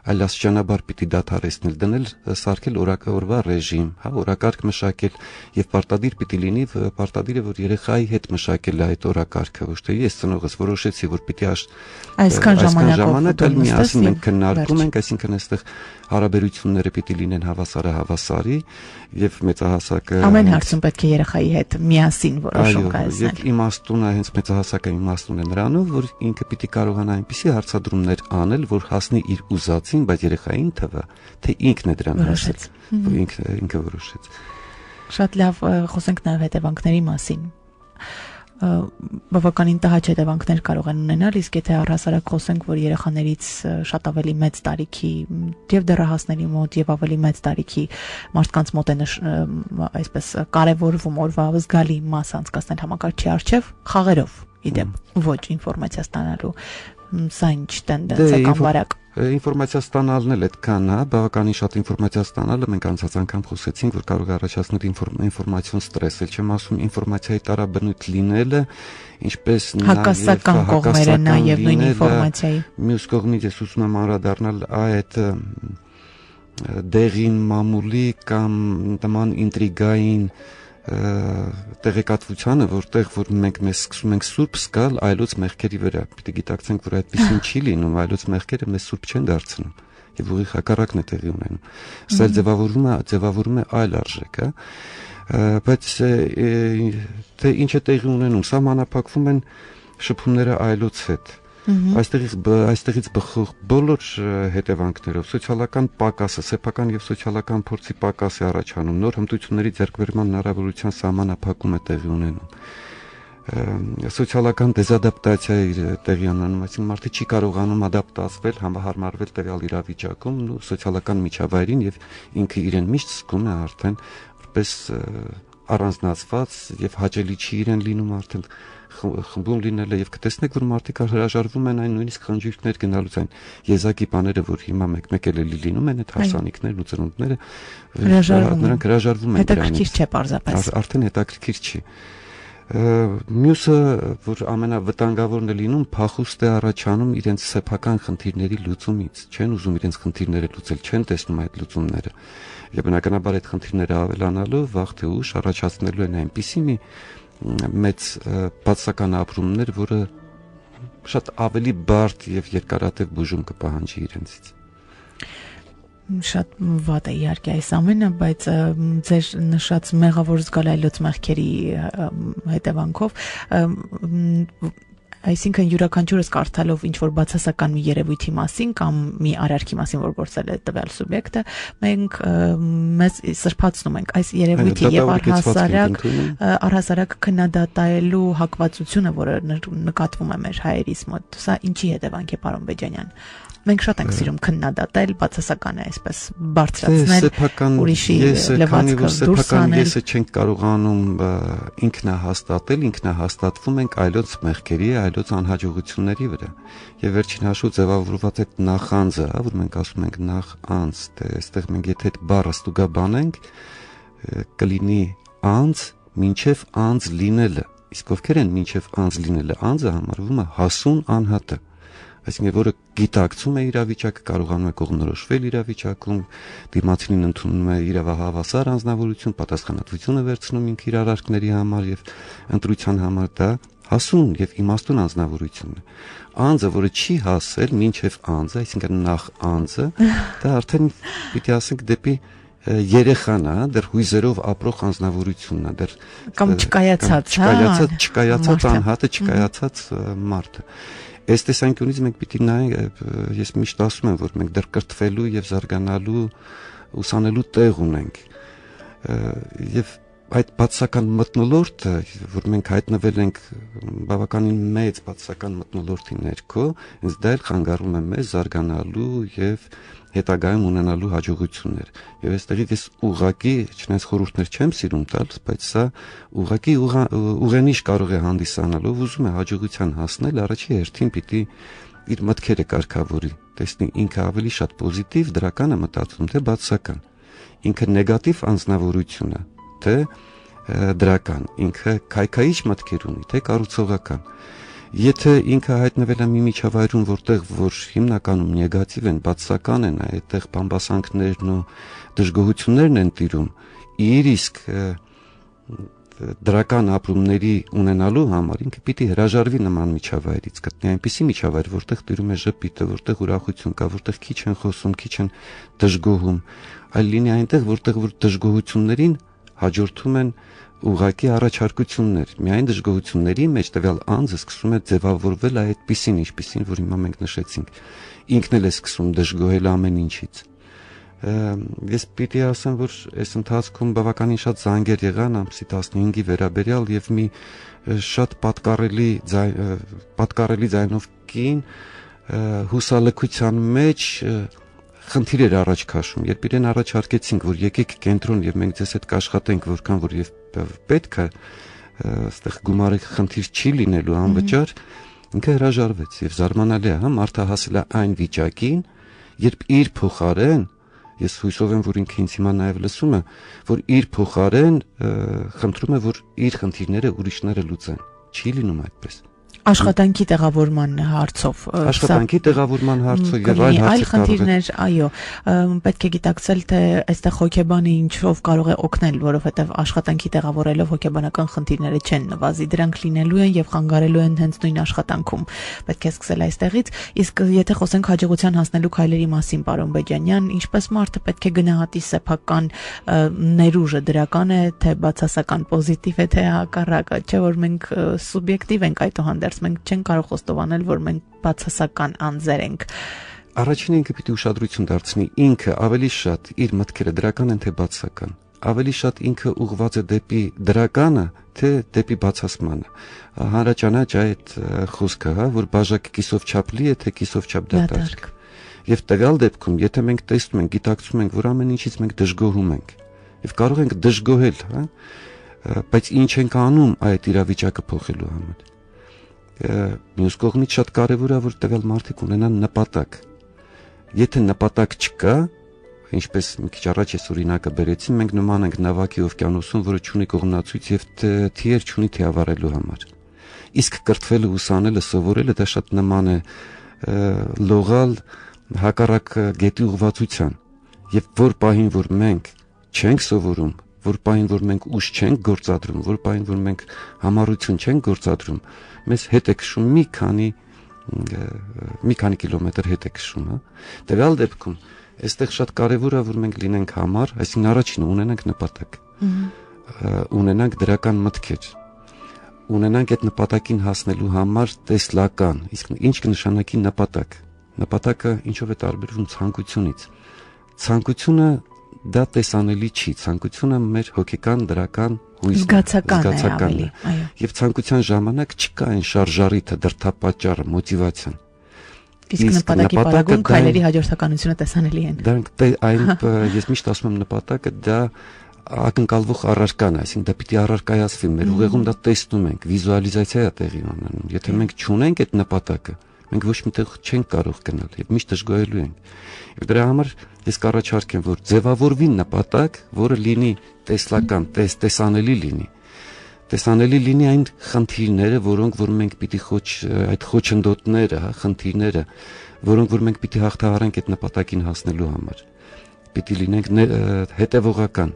Այլ աստիճանաբար պիտի դադարեցնել, դնել, սարքել օրվա ռեժիմ, օրակարգ մշակել եւ պարտադիր պիտի լինի, պարտադիր է որ երեխայի հետ մշակել այդ օրակարգը, ոչ թե ես ծնողս որոշեցի, որ պիտի այսքան ժամանակ միասին մենք քննարկում ենք, այսինքն այստեղ հարաբերությունները պիտի լինեն հավասարը եւ մեծահասակը ամեն հարցում պետք է երեխայի հետ միասին որոշում կայացնել։ Եվ իմաստունը հենց մեծահասակը իմաստուն է նրանով, որ ինքը պիտի կարողանա այնպիսի հարցադրումներ անել, որ հասնի իր ուզածին, բայց երեխային թվա, թե ինքն է դրան հասել, որ ինքը որոշեց։ Շատ լավ, խոսենք նաեւ հետևանքների մասին։ Բավականին տհաճ հետևանքներ կարող են ունենալ, իսկ եթե առհասարակ խոսենք, որ երեխաներից շատ ավելի մեծ տարիքի եւ դեռահասների մոտ եւ ավելի մեծ տարիքի մարդկանց մոտ է այսպես կարևորվում օրվա զգալի մաս անցկացնել համակարգչի առջև խաղերով, իդեպ ոչ ինֆորմացիա ստանալու, սա ինչ տենդենս է կամ վարակ։ Ինֆորմացիա ստանալն էլ այդքան է, բավականին շատ ինֆորմացիա ստանալը մենք անցած անգամ խոսեցինք, որ կարող է առաջացնել ինֆորմացիոն ստրես, էլ չեմ ասում ինֆորմացիայի տարաբնույթ լինելը, ինչպես հակասական կողմերը նաև նույն ինֆորմացիայի։ Մյուս կողմից ես ուզում եմ անդրադառնալ այդ դեղին մամուլի կամ նման ինտրիգային տեղեկատվությանը, որտեղ որ մենք մեզ սկսում ենք սուրբ զգալ այլոց մեղքերի վրա։ Պիտի գիտակցենք, որ այդպեսին չի լինում, այլոց մեղքերը մեզ սուրբ չեն դարձնում եւ ուղիղ հակառակն է տեղի ունենում։ Սա ձևավորում է այլ արժեք, բայց թե ինչ է տեղի ունենում, սահմանափակվում են շփումները այլոց հետ։ Այստեղից բխող բոլոր հետևանքներով սոցիալական պակասը, սեփական եւ սոցիալական փորձի պակաս է առաջանում, նոր հմտությունների ձեռքբերման հնարավորության սահմանափակում է տեղի ունենում, սոցիալական դեզադապտացիա է տեղի ունենում, այսինքն մարդը չի կարողանում ադապտացվել, համահարմարվել տվյալ իրավիճակում ու սոցիալական միջավայրին եւ ինքը իրեն միշտ զգում է արդեն որպես առանձնացված եւ հաճելի չի իրեն լինում արդեն խմբում լինելը եւ կտեսնեք, որ մարդիկ հրաժարվում են այն նույնիսկ խնջույքներ գնալուց, այն եզակի բաները, որ հիմա մեկ էլ էլի լինում են, այդ հարսանիքներն ու ծնունդները, նրանք հրաժարվում են դրանից։ Հետաքրքիր չէ պարզապես։ Արդեն հետաքրքիր չի։ Մյուսը, որ ամենավտանգավորն է լինում, փախուստ է առաջանում իրենց սեփական խնդիրների լուծումից, չեն ուզում իրենց խնդիրները լուծել, չեն տեսնում այդ լուծումները։ Եվ բնականաբար այդ խնդիրները ավելանալու վաղ թե ուշ առաջացնելու են այնպիսի մի մեծ բացական ապրումներ, որը շատ ավելի բարդ եւ երկարատև բուժում կպահանջի իրենցից։ Շատ վատ է իհարկե այս ամենը, բայց ձեր նշած մեղավոր զգալայլոց մեղքերի հետևանքով, այսինքն յուրաքանչյուրս կարդալով ինչ որ բացասական մի երևույթի մասին կամ մի արարքի մասին, որ գործել է տվյալ սուբյեկտը, մենք մեզ սրբացնում ենք այս երևույթի եւ առհասարակ քննադատելու հակվածությունը, որը նկատվում է մեր հայերիս մոտ։ Սա ինչի հետևանք է, պարոն Բեջանյան։ Մենք շատ ենք սիրում քննադատել, բացասական է այսպես բարձրացնել, ուրիշի լվացքը դուրս անել։ Եսը չենք կարողանում ինքնահաստատել, ինքնահաստատվում ենք այլոց մեղքերի, այլոց անհաջողությունների վրա։ Եվ վերջին հաշվով ձևավորված այդ նախանձը, որ մենք ասում ենք նախանձ, դե այստեղ մենք եթե այդ բառը ստուգաբանենք, կլինի անձ մինչև անձ լինելը։ Իսկ ովքեր են մինչև անձ լինելը? Անձը համարվում է հասուն անհատը։ Այսինքն, որը գիտակցում է իրավիճակը, կարողանում է կողմնորոշվել իրավիճակում, դիմացինին ընդունում է իրավահավասար անձնավորություն, պատասխանատվությունը վերցնում ինքը իր արարքների համար եւ ընտրության համար, դա հասուն եւ իմաստուն անձնավորություն է։ Անձը, որը չի հասել մինչև անձը, այսինքն նախ անձը, դա արդեն պիտի ասենք դեպի երեխան է, դեռ հույզերով ապրող անձնավորությունն է, դեռ կամ չկայացած անհատը, չկայացած մարդը։ Այս տեսանկյունից մենք պիտի նայենք, ես միշտ ասում եմ, որ մենք դեռ կրթվելու եւ զարգանալու, ուսանելու տեղ ունենք։ Եվ այդ բացասական մթնոլորտը, որ մենք հայտնվել ենք բավականին մեծ բացասական մթնոլորտի ներքո, ինձ դա էլ խանգարում է մեզ զարգանալու եւ հետագայում ունենալու հաջողություններ։ Եվ այստեղից ես ուղղակի, չնայած խորհուրդներ չեմ սիրում տալ, բայց սա ուղղակի ուղենիշ կարող է հանդիսանալով ուզում է հաջողության հասնել, առաջի հերթին պիտի իր մտքերը կարգավորի, տեսնի ինքը ավելի շատ պոզիտիվ, դրական է մտածում, թե բացասական։ Ինքը նեգատիվ անձնավորություն է, թե դրական, ինքը քայքայիչ մտքեր ունի, թե կառուցողական։ Եթե ինքը հայտնվել է մի միջավայրում, որտեղ որ հիմնականում նեգատիվ են, բացասական են, այդտեղ բամբասանքներն ու դժգոհություններն են տիրում, իր իսկ դրական ապրումների ունենալու համար ինքը պիտի հրաժարվի նման միջավայրից, գտնի այնպիսի միջավայր, որտեղ տիրում է ժպիտը, որտեղ ուրախություն կա, որտեղ քիչ են խոսում, քիչ են դժգոհում, այլ լինի այնտեղ, որտեղ որ դժգոհություններին հաջորդում են ուղղակի առաջարկություններ։ Միայն դժգոհությունների մեջ տվյալ անձը սկսում է ձևավորվել այդպիսին, ինչպիսին, որ հիմա մենք նշեցինք։ Ինքն էլ է սկսում դժգոհել ամեն ինչից։ Ես պիտի ասեմ, որ այս ընթացքում բավականին շատ զանգեր եղան ամսի 15-ի վերաբերյալ եւ մի շատ պատկառելի ձայնով կին հուսալքության մեջ խնդիր էր առաջ քաշում, երբ իրեն առաջարկեցինք, որ եկեք կենտրոն եւ մենք ձեզ հետ կաշխատենք, որքան որ եւ պետք է, այստեղ գումարի խնդիր չի լինելու անվճար, ինքը հրաժարվեց եւ զարմանալի է, հա, մարդը հասել է այն վիճակին, երբ իր փոխարեն, ես հույսով եմ, որ ինքը ինձ հիմա նաեւ լսում է, որ իր փոխարեն խնդրում է, որ իր խնդիրները ուրիշները լուծեն։ Չի լինում այդպես։ Աշխատանքի տեղավորման հարցով, աշխատանքի տեղավորման հարցով եւ այլ խնդիրներ, այո, պետք է գիտակցել, թե այստեղ հոգեբանը ինչով կարող է օգնել, որովհետեւ աշխատանքի տեղավորելով հոգեբանական խնդիրները չեն նվազի, դրանք լինելու են եւ խանգարելու են հենց նույն աշխատանքում։ Պետք է սկսել այստեղից, իսկ եթե խոսենք հաջողության հասնելու քայլերի մասին, պարոն Բեջանյան, ինչպես մարդը պետք է գնահատի սեփական ներուժը, դրական է, թե բացասական, պոզիտիվ է, թե հակառակը, չէ՞ որ մենք սուբյեկտիվ ենք այդուհանդերձ մենք չենք կարող խոստովանել, որ մենք բացասական անձեր ենք։ Առաջինը ինքը պիտի ուշադրություն դարձնի ինքը ավելի շատ իր մտքերը դրական են թե բացասական, ավելի շատ ինքը ուղղված է դեպի դրականը թե դեպի բացասմանը։ Հանրաճանաչ այդ խոսքը, հա, որ բաժակը կիսով չափ լի է թե կիսով չափ դատարկ։ Եվ տվյալ դեպքում, եթե մենք տեսնում ենք, գիտակցում ենք, որ ամեն ինչից մենք դժգոհում ենք, եւ կարող ենք դժգոհել, հա, բայց ինչ ենք անում այդ իրավիճակը փոխելու համար։ Մյուս կողմից շատ կարևոր է, որ տվյալ մարդիկ ունենան նպատակ։ Եթե նպատակ չկա, ինչպես մի քիչ առաջ ես օրինակը բերեցի, մենք նման ենք նավակի օվկիանոսում, որը չունի կողմնացույց եւ թիեր չունի թիավարելու համար։ Իսկ կրթվելը, ուսանելը, սովորելը դա շատ նման է լողալ հակառակ գետի ուղղվածության։ Եվ որ պահին, որ մենք չենք սովորում, որ պահին, որ մենք ուժ չենք գործադրում, որ պահին, որ մենք համառություն չենք գործադրում, մեզ հետ է քշում մի քանի կիլոմետր հետ է քշում, հա։ Տվյալ դեպքում այստեղ շատ կարևոր է, որ մենք լինենք համառ, այսինքն առաջինը ունենանք նպատակ, ունենանք դրական մտքեր, ունենանք այդ նպատակին հասնելու համար տեսլական, իսկ ինչ կնշանակի նպատակ։ Նպատակը ինչով է տարբերվում ցանկությունից։ Ցանկությունը դա տեսանելի չի, ցանկությունը մեր հոգեկան դրական հույսն է, զգացական է, եւ ցանկության ժամանակ չկա այն շարժարիթը, դրդապատճառը, մոտիվացիան։ Իսկ նպատակի պարագում քայլերի հաջորդականությունը տեսանելի են։ Դրանք այն ես միշտ ասում եմ նպատակը դա ակնկալվող առարկան է, այսինքն դա պիտի առարկայացվի, մեր ուղեղում դա տեսնում ենք, վիզուալիզացիա է տեղի ունենում։ Եթե մենք չունենք այդ նպատակը, մենք ոչ միտեղ չենք կարող գնալ եւ միշտ դժգոհելու ենք։ Եվ դրա համար ես կառաջարկեմ, որ ձևավորվի նպատակ, որը լինի տեսլական, տեսանելի լինի։ Տեսանելի լինի այն խնդիրները, որոնք որ մենք պիտի այդ խոչընդոտները, հա, խնդիրները, որոնք որ մենք պիտի հաղթահարենք այդ նպատակին հասնելու համար։ Պիտի լինենք հետևողական։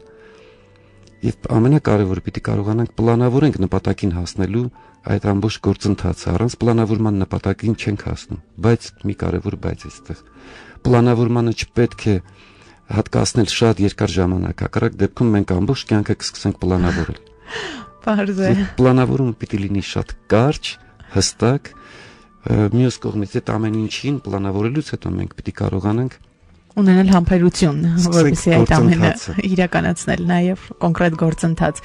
Եվ ամենակարևորը պիտի կարողանանք պլանավորենք նպատակին հասնելու այդ ամբողջ գործընթացը, առանց պլանավորման նպատակին չենք հասնում, բայց մի կարևոր բայց այստեղ պլանավորմանը չպետք է հատկացնել շատ երկար ժամանակ, հակառակ դեպքում մենք ամբողջ կյանքը կսկսենք պլանավորել։ Պարզ է։ Պլանավորումը պիտի լինի շատ կարճ, հստակ, մյուս կողմից այդ ամեն ինչին պլանավորելուց հետո մենք պիտի կարողանանք ունենալ համբերություն, որպեսզի այդ ամենը իրականացնել, նաև կոնկրետ գործընթաց։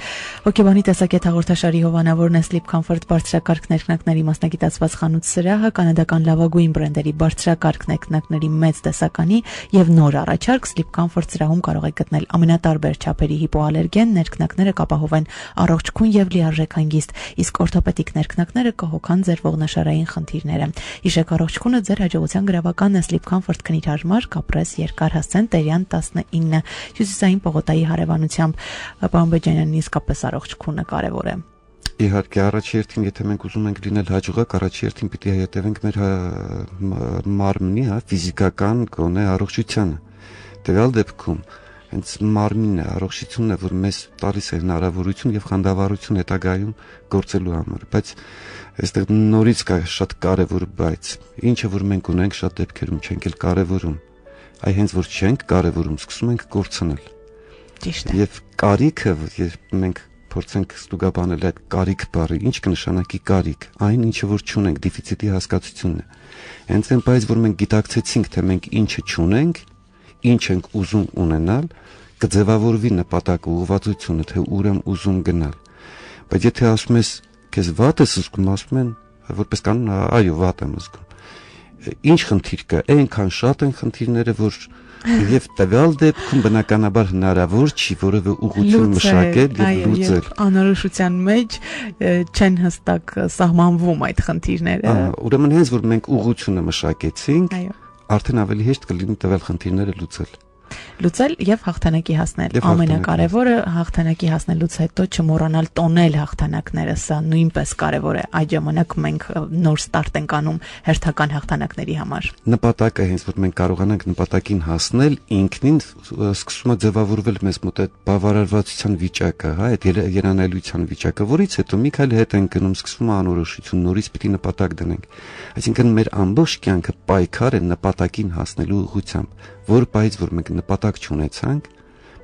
Հոգեբանի տեսակետ հաղորդաշարի հովանավորն է Sleep Comfort բարձրակարգ ներքնակների մասնագիտացված խանութ սրահը, կանադական լավագույն բրենդերի բարձրակարգ ներքնակների մեծ տեսականի եւ նոր առաջարկ Sleep Comfort սրահում կարող եք գտնել ամենատարբեր չափերի հիպոալերգեն ներքնակները կապահովեն առողջ քուն եւ լիարժեք հանգիստ, իսկ օրթոպեդիկ ներքնակները կհոգան ձեր ողնաշարային խնդիրները։ Հիշեք, առողջ քունը ձեր հաջողության գրավականն է Sleep Comfort քնիր հարմար, կապրես երկար հասցեն Տերյան 19 Հյուսիսային Պողոտայի հարևանությամբ։ Պարոն Բեջանյան, իսկապես առողջ քունը կարևոր է։ Իհարկե, առաջերտին, եթե մենք ուզում ենք լինել հաջողակ, առաջերտին պիտի հետևենք մեր մարմնի, հա, ֆիզիկական գոնե առողջությանը։ Տվյալ դեպքում հենց մարմինն է, առողջությունն է, որ մեզ տալիս է հնարավորություն եւ խանդավառություն հետագայում գործելու համար, բայց այստեղ նորից կա շատ կարևոր բայց, ինչը որ մենք ունենք շատ դեպքերում չենք էլ կարևորում։ Այ հենց որ չենք կարևորում, սկսում ենք կորցնել։ Ճիշտ է։ Եվ կարիքը, երբ մենք փորձենք ստուգաբանել այդ կարիք բառը, ինչ կնշանակի կարիք, այն ինչը որ չունենք, դեֆիցիտի հասկացությունն է։ Հենց այն բայց որ մենք գիտակցեցինք, թե մենք ինչը չունենք, ինչ ենք ուզում ունենալ, կձևավորվի նպատակը, ուղղվածությունը, թե ուր եմ ուզում գնալ։ Բայց եթե ասում ես, քեզ վատ ես զգում, ասում են, որպես կանոն, այո, վատ եմ զգում։ Ինչ խնդիր կա, այնքան շատ են խնդիրները, որ եւ տվյալ դեպքում բնականաբար հնարավոր չի որևէ ուղղություն մշակել եւ լուծել։ Անորոշության մեջ չեն հստակ սահմանվում այդ խնդիրները։ Ուրեմն հենց որ մենք ուղղությունը մշակեցինք, արդեն ավելի հեշտ կլինի տվյալ խնդիրները լուծել եւ հաղթանակի հասնել։ Ամենակարևորը հաղթանակի հասնելուց հետո չմոռանալ տոնել հաղթանակները, սա նույնպես կարևոր է։ Այդ ժամանակ մենք նոր ստարտ ենք անում հերթական հաղթանակների համար։ Նպատակը հենց որ մենք կարողանանք նպատակին հասնել, ինքնին սկսում է ձևավորվել մեզ մոտ այդ բավարարվածության վիճակը, հա, այդ երանելիության վիճակը, որից հետո մի քայլ հետ ենք գնում, սկսվում է անորոշություն, նորից պիտի նպատակ դնենք։ Այսինքն մեր ամբողջ կյանքը պայքար է նպատակին հասնելու ուղղությամբ, որ բայց որ մենք նպատակ չունեցանք,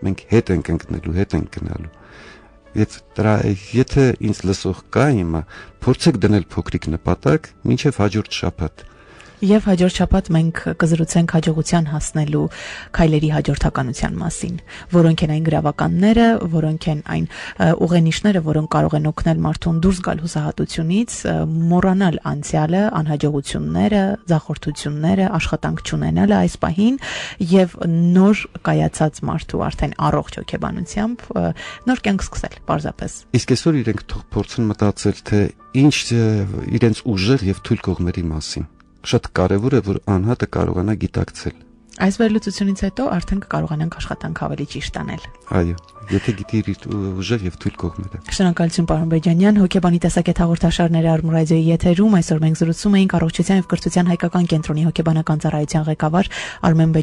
մենք հետ ենք ընկնելու, հետ ենք գնալու։ Եվ դրա եթե ինձ լսող կա հիմա, փորձեք դնել փոքրիկ նպատակ, մինչև հաջորդ շաբաթ։ Եվ հաջորդ շաբաթ մենք կզրուցենք հաջողության հասնելու քայլերի հաջորդականության մասին, որոնք են այն գրավականները, որոնք են այն ուղենիշները, որոնք կարող են օգնել մարդուն դուրս գալ հուսահատությունից, մոռանալ անցյալը, անհաջողությունները, ձախորդությունները, աշխատանք չունենալը այս պահին եւ նոր կայացած մարդու արդեն առողջ հոգեբանությամբ նոր կյանք սկսել, պարզապես։ Իսկ այսօր իրենք թող փորձեն մտածել, թե ինչ իրենց ուժեղ եւ թույլ կողմերի մասին։ Շատ կարևոր է, որ անհատը կարողանա գիտակցել։ Այս վերլուծությունից հետո արդեն կկարողանանք աշխատանք ավելի ճիշտ անել։ Այո, եթե գիտի իր ուժեղ եւ թույլ կողմերը։ Շնորհակալություն, պարոն Բեջանյան, հոգեբանի տեսակետ հաղորդաշարները Արմուր ռադիոյի եթերում։ Այսօր մենք զրուցում էինք առողջության եւ կրթության հայկական կենտրոնի հոգեբանական ծառայության ղեկավար Արմեն